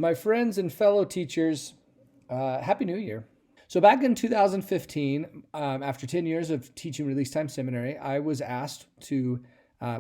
My friends and fellow teachers, Happy New Year. So, back in 2015, after 10 years of teaching Release Time Seminary, I was asked to,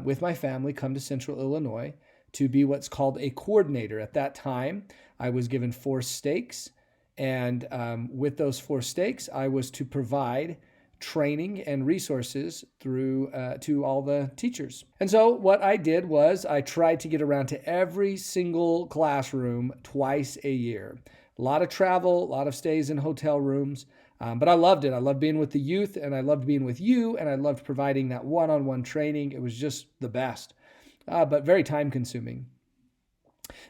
with my family, come to Central Illinois to be what's called a coordinator. At that time, I was given four stakes. And with those four stakes, I was to provide training and resources through to all the teachers. And so what I did was I tried to get around to every single classroom twice a year. A lot of travel, a lot of stays in hotel rooms, but I loved it. I loved being with the youth, and I loved being with you, and I loved providing that one-on-one training. It was just the best, but very time consuming.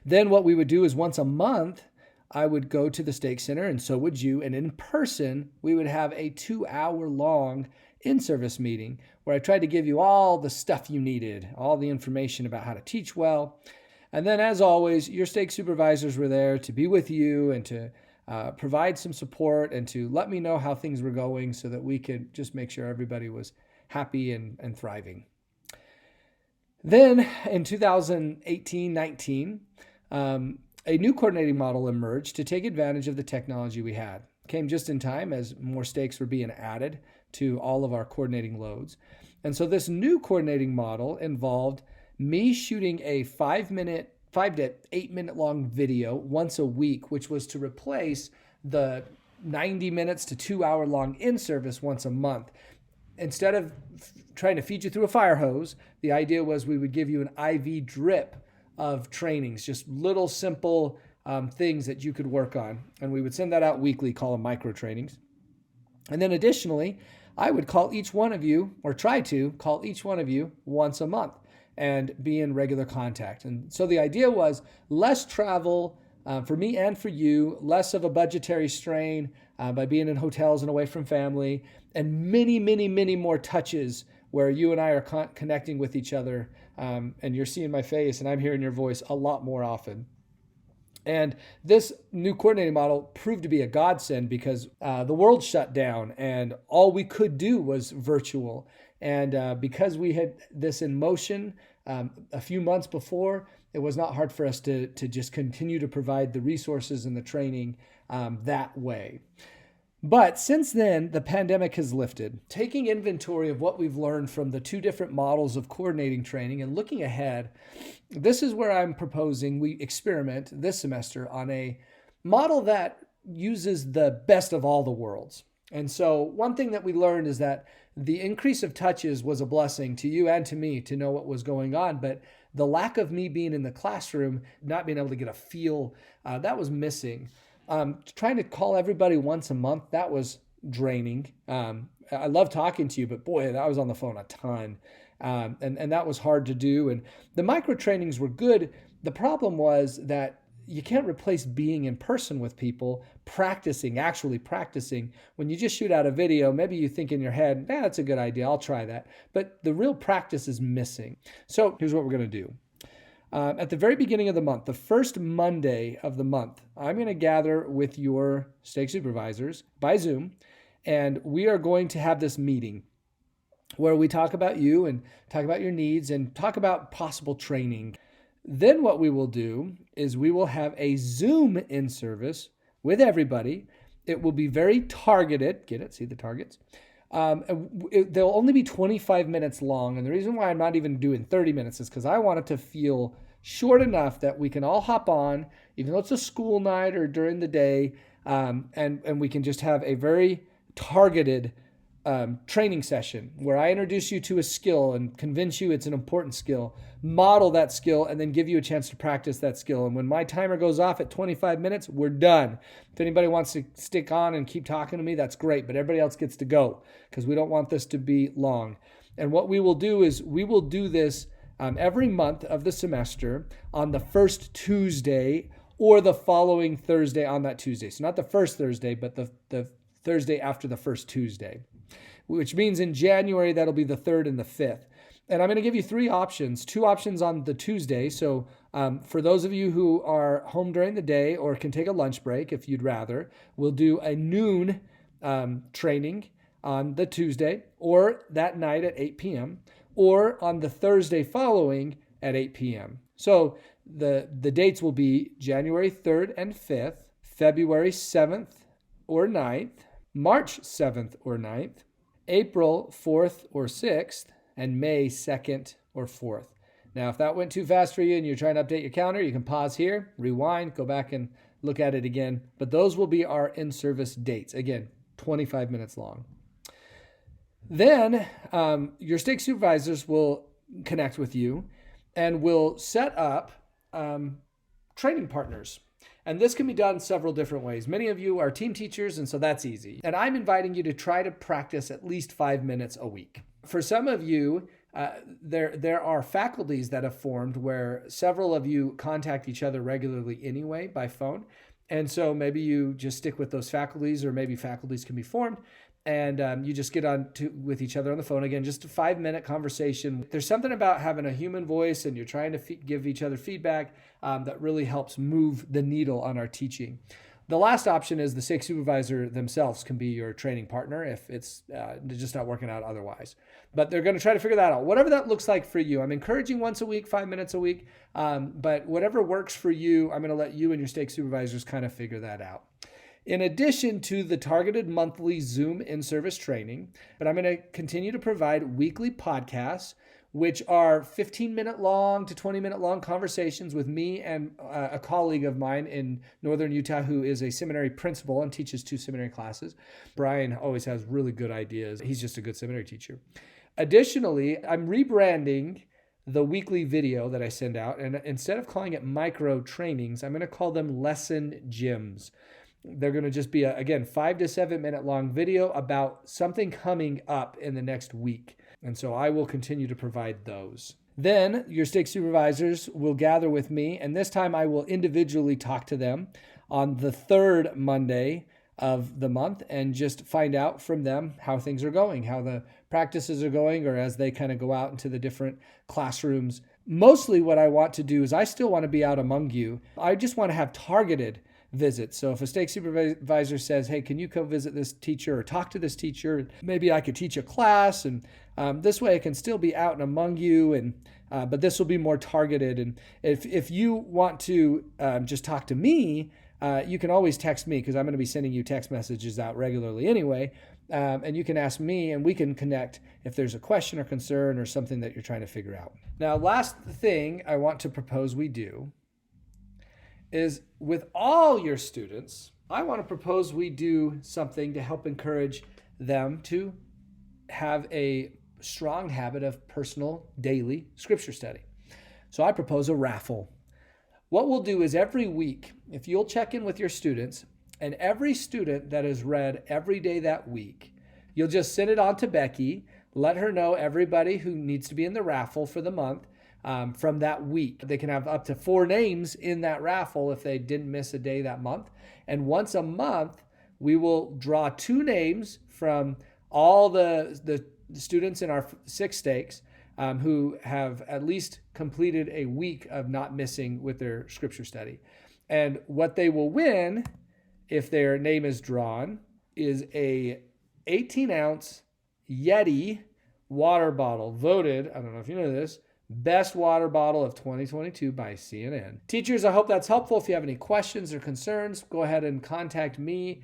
Then what we would do is once a month, I would go to the Stake Center, and so would you. And in person, we would have a 2-hour long in-service meeting where I tried to give you all the stuff you needed, all the information about how to teach well. And then, as always, your stake supervisors were there to be with you and to provide some support and to let me know how things were going so that we could just make sure everybody was happy and thriving. Then in 2018-19, a new coordinating model emerged to take advantage of the technology we had. It came just in time as more stakes were being added to all of our coordinating loads. And so this new coordinating model involved me shooting a 5 to 8 minute long video once a week, which was to replace the 90 minutes to 2 hour long in-service once a month. Instead of trying to feed you through a fire hose, the idea was we would give you an IV drip of trainings, just little simple things that you could work on. And we would send that out weekly, call them micro trainings. And then additionally, I would call each one of you, or try to call each one of you once a month and be in regular contact. And so the idea was less travel for me and for you, less of a budgetary strain by being in hotels and away from family, and many, many, many more touches where you and I are connecting with each other, and you're seeing my face and I'm hearing your voice a lot more often. And this new coordinating model proved to be a godsend because the world shut down and all we could do was virtual. And because we had this in motion a few months before, it was not hard for us to just continue to provide the resources and the training that way. But since then, the pandemic has lifted. Taking inventory of what we've learned from the two different models of coordinating training and looking ahead, this is where I'm proposing we experiment this semester on a model that uses the best of all the worlds. And so one thing that we learned is that the increase of touches was a blessing to you and to me to know what was going on, but the lack of me being in the classroom, not being able to get a feel, that was missing. Trying to call everybody once a month, that was draining. I love talking to you, but boy, I was on the phone a ton. And that was hard to do. And the micro trainings were good. The problem was that you can't replace being in person with people, actually practicing. When you just shoot out a video, maybe you think in your head, that's a good idea, I'll try that. But the real practice is missing. So here's what we're going to do. At the very beginning of the month, the first Monday of the month, I'm going to gather with your stake supervisors by Zoom, and we are going to have this meeting where we talk about you and talk about your needs and talk about possible training. Then what we will do is we will have a Zoom in-service with everybody. It will be very targeted. Get it? See the targets? They'll only be 25 minutes long. And the reason why I'm not even doing 30 minutes is because I want it to feel short enough that we can all hop on, even though it's a school night or during the day, and we can just have a very targeted training session where I introduce you to a skill and convince you it's an important skill, model that skill, and then give you a chance to practice that skill. And when my timer goes off at 25 minutes, we're done. If anybody wants to stick on and keep talking to me, that's great, but everybody else gets to go because we don't want this to be long. And what we will do is we will do this every month of the semester on the first Tuesday or the following Thursday on that Tuesday. So not the first Thursday, but the Thursday after the first Tuesday, which means in January, that'll be the 3rd and the 5th. And I'm going to give you 3 options, 2 options on the Tuesday. So for those of you who are home during the day or can take a lunch break, if you'd rather, we'll do a noon training on the Tuesday or that night at 8 p.m. or on the Thursday following at 8 p.m. So the dates will be January 3rd and 5th, February 7th or 9th, March 7th or 9th, April 4th or 6th, and May 2nd or 4th. Now, if that went too fast for you and you're trying to update your calendar, you can pause here, rewind, go back and look at it again. But those will be our in-service dates. Again, 25 minutes long. Then your stake supervisors will connect with you and will set up training partners. And this can be done several different ways. Many of you are team teachers, and so that's easy. And I'm inviting you to try to practice at least 5 minutes a week. For some of you, there are faculties that have formed where several of you contact each other regularly anyway by phone. And so maybe you just stick with those faculties, or maybe faculties can be formed and you just get on with each other on the phone. Again, just a 5-minute conversation. There's something about having a human voice and you're trying to give each other feedback that really helps move the needle on our teaching. The last option is the stake supervisor themselves can be your training partner if it's just not working out otherwise. But they're going to try to figure that out. Whatever that looks like for you. I'm encouraging once a week, 5 minutes a week. But whatever works for you, I'm going to let you and your stake supervisors kind of figure that out. In addition to the targeted monthly Zoom in-service training, but I'm going to continue to provide weekly podcasts, which are 15-minute long to 20-minute long conversations with me and a colleague of mine in Northern Utah who is a seminary principal and teaches 2 seminary classes. Brian always has really good ideas. He's just a good seminary teacher. Additionally, I'm rebranding the weekly video that I send out, and instead of calling it micro trainings, I'm going to call them lesson gyms. They're going to just be, again, 5 to 7 minute long video about something coming up in the next week. And so I will continue to provide those. Then your stake supervisors will gather with me, and this time I will individually talk to them on the 3rd Monday of the month and just find out from them how things are going, how the practices are going, or as they kind of go out into the different classrooms. Mostly what I want to do is I still want to be out among you. I just want to have targeted visits. So if a stake supervisor says, hey, can you come visit this teacher or talk to this teacher? Maybe I could teach a class, and this way I can still be out and among you, and but this will be more targeted. And if you want to just talk to me, you can always text me because I'm going to be sending you text messages out regularly anyway. And you can ask me and we can connect if there's a question or concern or something that you're trying to figure out. Now, last thing I want to propose we do is with all your students, I want to propose we do something to help encourage them to have a strong habit of personal daily scripture study. So I propose a raffle. What we'll do is every week, if you'll check in with your students, and every student that has read every day that week, you'll just send it on to Becky, let her know everybody who needs to be in the raffle for the month from that week. They can have up to 4 names in that raffle if they didn't miss a day that month. And once a month, we will draw 2 names from all the students in our 6 stakes who have at least completed a week of not missing with their scripture study. And what they will win, if their name is drawn, is a 18-ounce Yeti water bottle, voted, I don't know if you know this, best water bottle of 2022 by CNN. Teachers, I hope that's helpful. If you have any questions or concerns, go ahead and contact me.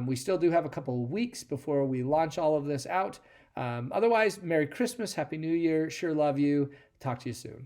We still do have a couple of weeks before we launch all of this out. Otherwise, Merry Christmas, Happy New Year, sure love you. Talk to you soon.